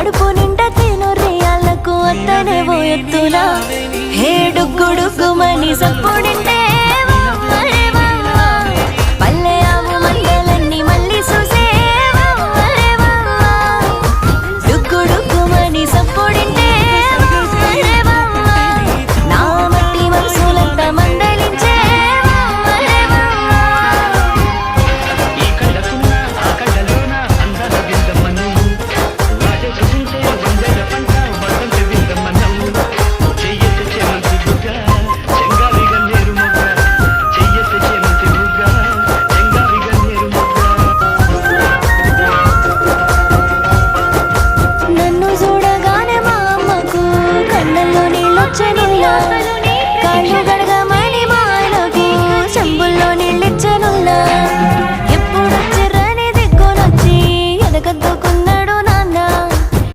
కడుపు నిండా తిను రియాలకు అత్తనే ఓ ఎత్తులా హే డుగ్గు డుగ్గుమని సప్పుడింటే